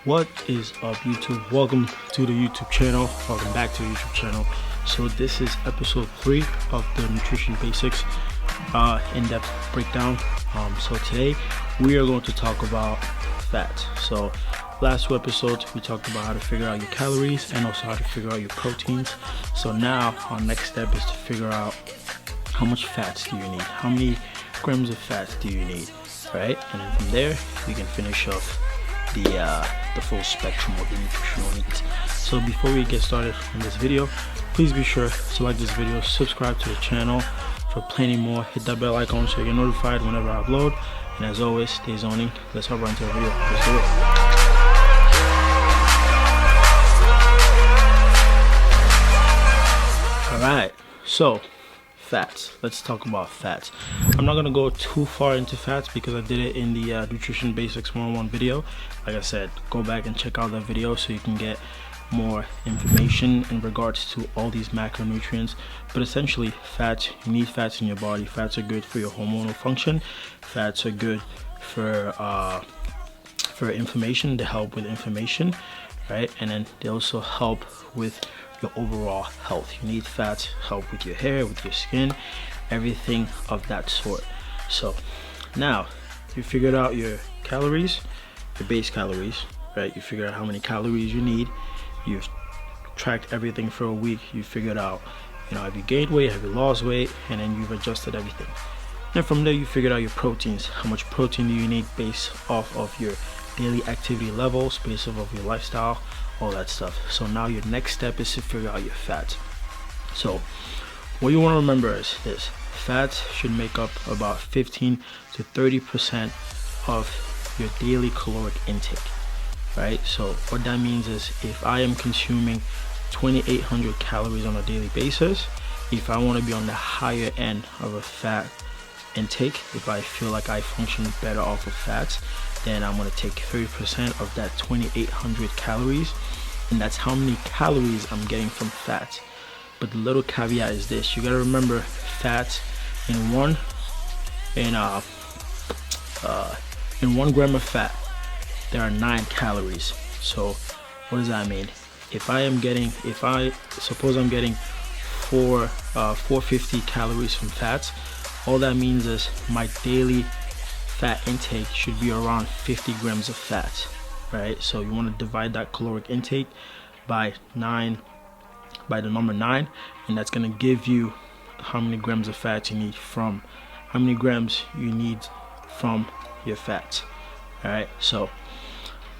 What is up, YouTube? Welcome to the YouTube channel. Welcome back to the YouTube channel. So this is episode 3 of the Nutrition Basics in-depth breakdown. So today we are going to talk about fat. So last 2 episodes we talked about how to figure out your calories and also how to figure out your proteins. So now our next step is to figure out how much fats do you need, how many grams of fats do you need, right? And then from there you can finish off the full spectrum of the nutritional needs. So before we get started on this video, please be sure to like this video, subscribe to the channel for plenty more, hit that bell icon so you're notified whenever I upload, and as always, stay zoning. Let's hop right into the video. Let's do it. Alright, so fats. Let's talk about fats. I'm not going to go too far into fats because I did it in the Nutrition Basics 101 video. Like I said, go back and check out that video so you can get more information in regards to all these macronutrients. But essentially, fats, you need fats in your body. Fats are good for your hormonal function. Fats are good for inflammation, to help with inflammation, right? And then they also help with your overall health. You need fats, help with your hair, with your skin, everything of that sort. So now you figured out your calories, your base calories, right? You figured out how many calories you need. You've tracked everything for a week. You figured out, have you gained weight, have you lost weight, and then you've adjusted everything. And from there you figured out your proteins. How much protein do you need based off of your daily activity levels, based off of your lifestyle, all that stuff. So now your next step is to figure out your fats. So what you want to remember is this: fats should make up about 15 to 30% of your daily caloric intake, right? So what that means is, if I am consuming 2,800 calories on a daily basis, if I want to be on the higher end of a fat intake, if I feel like I function better off of fats, then I'm going to take 30% of that 2,800 calories, and that's how many calories I'm getting from fats. But the little caveat is this: you got to remember, fats in 1 gram of fat, there are 9 calories. So what does that mean? If I suppose I'm getting 450 calories from fats, all that means is my daily fat intake should be around 50 grams of fat, right? So you want to divide that caloric intake by the number 9, and that's going to give you how many grams of fat you need from your fats. All right, so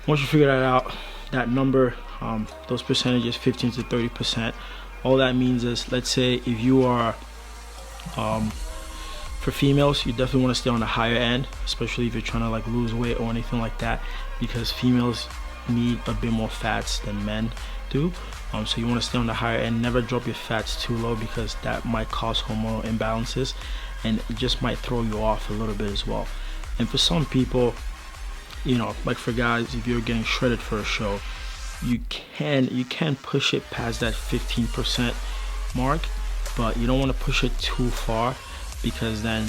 once you figure that out, that number, those percentages, 15 to 30%, all that means is, let's say if you are for females, you definitely want to stay on the higher end, especially if you're trying to like lose weight or anything like that, because females need a bit more fats than men do. So you want to stay on the higher end. Never drop your fats too low, because that might cause hormonal imbalances, and it just might throw you off a little bit as well. And for some people, like for guys, if you're getting shredded for a show, you can push it past that 15% mark, but you don't want to push it too far, because then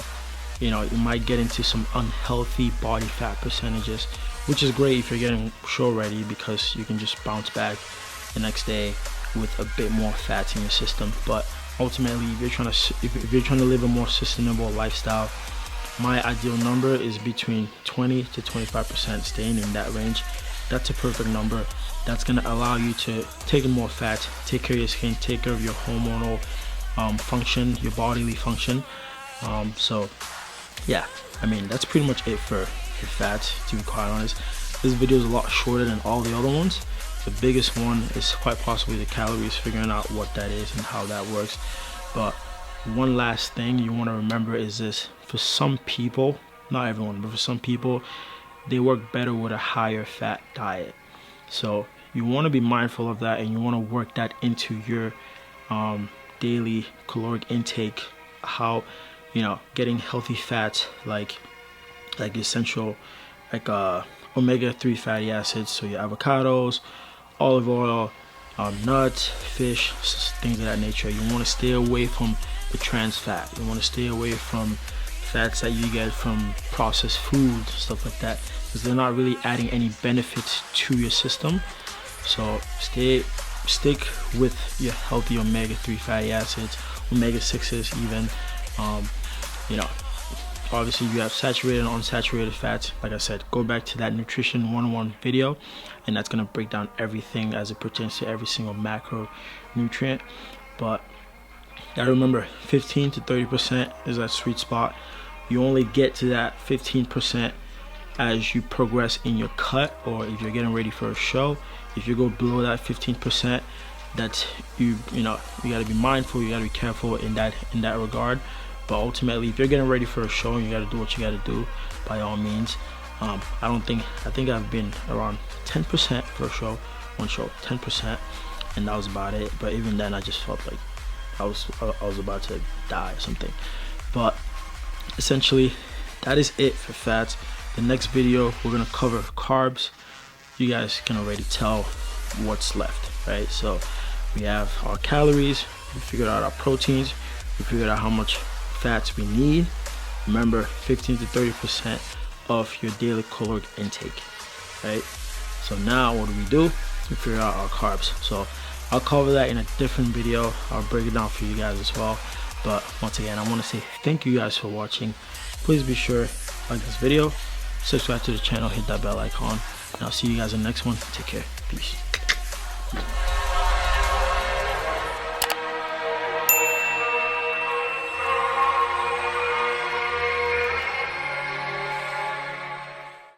you might get into some unhealthy body fat percentages, which is great if you're getting show ready, because you can just bounce back the next day with a bit more fats in your system. But ultimately, if you're trying to live a more sustainable lifestyle, my ideal number is between 20 to 25%. Staying in that range, that's a perfect number. That's going to allow you to take in more fat, take care of your skin, take care of your hormonal function, your bodily function. So yeah, that's pretty much it for fats, to be quite honest. This video is a lot shorter than all the other ones. The biggest one is quite possibly the calories, figuring out what that is and how that works. But one last thing you want to remember is this: for some people, not everyone, but for some people, they work better with a higher fat diet. So you want to be mindful of that, and you want to work that into your daily caloric intake. How getting healthy fats like essential, like omega-3 fatty acids, so your avocados, olive oil, nuts, fish, things of that nature. You want to stay away from the trans fat. You want to stay away from fats that you get from processed food, stuff like that, because they're not really adding any benefits to your system. So stick with your healthy omega-3 fatty acids, omega-6s even. You know, obviously you have saturated and unsaturated fats. Like I said, go back to that nutrition 101 video, and that's gonna break down everything as it pertains to every single macronutrient. But gotta remember, 15 to 30% is that sweet spot. You only get to that 15% as you progress in your cut, or if you're getting ready for a show. If you go below that 15%, that's you know, you got to be mindful, you got to be careful in that regard. But ultimately, if you're getting ready for a show, you got to do what you got to do, by all means. I think I've been around 10% for a show, one show, 10%, and that was about it. But even then, I just felt like I was about to die or something. But essentially, that is it for fats. The next video, we're gonna cover carbs. You guys can already tell what's left, right? So we have our calories, we figured out our proteins, we figured out how much fats we need. Remember, 15 to 30% of your daily caloric intake, right? So now what do? We figure out our carbs. So I'll cover that in a different video. I'll break it down for you guys as well. But once again, I want to say thank you guys for watching. Please be sure to like this video, subscribe to the channel, hit that bell icon, and I'll see you guys in the next one. Take care. Peace.